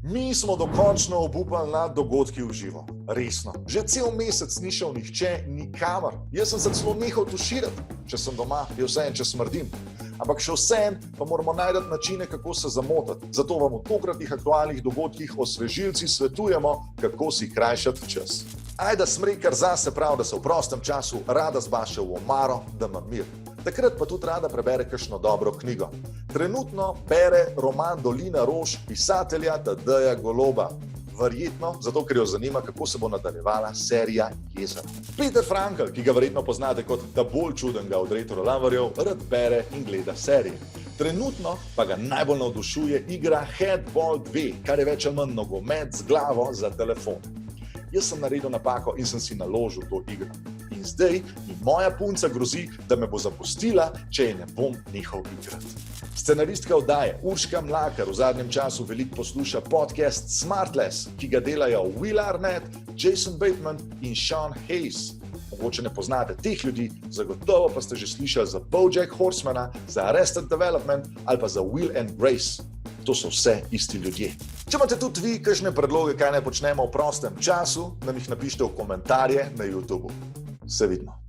Mi smo dokončno obupali nad dogodki v živo. Resno. Že cel mesec ni šel nihče nikamor. Jaz sem se celo nehal tuširati. Če sem doma, je vseeno, če smrdim. Ampak še vseeno pa moramo najti načine, kako se zamotati. Zato vam v tokratnih aktualnih dogodkih osvežilci svetujemo, kako si krajšati čas. Ajda Smrej kar zase pravi, da se v prostem času rada zbaše v omaro, da ima mir. Takrat pa tudi rada prebere kakšno dobro knjigo. Trenutno bere roman Dolina rož pisatelja Tadeja Goloba. Verjetno, zato ker jo zanima, kako se bo nadaljevala serija Jezero. Peter Frankl, ki ga verjetno poznate kot ta bolj čudenega od retrolaverjev, rad bere in gleda serije. Trenutno pa ga najbolj navdušuje igra Headball 2, kar je več ali manj nogomet z glavo za telefon. Jaz sem naredil napako in sem si naložil to igro. In zdaj mi moja punca grozi, da me bo zapustila, če je ne bom nehal igrati. Scenaristka oddaje Urška Mlakar v zadnjem času veliko posluša podcast Smartless, ki ga delajo Will Arnett, Jason Bateman in Sean Hayes. Mogoče ne poznate teh ljudi, zagotovo pa ste že slišali za BoJack Horsemana, za Arrested Development ali pa za Will and Grace. To so vse isti ljudje. Če imate tudi vi kakšne predloge, kaj naj počnemo v prostem času, nam jih napišite v komentarje na YouTube. Se vidimo.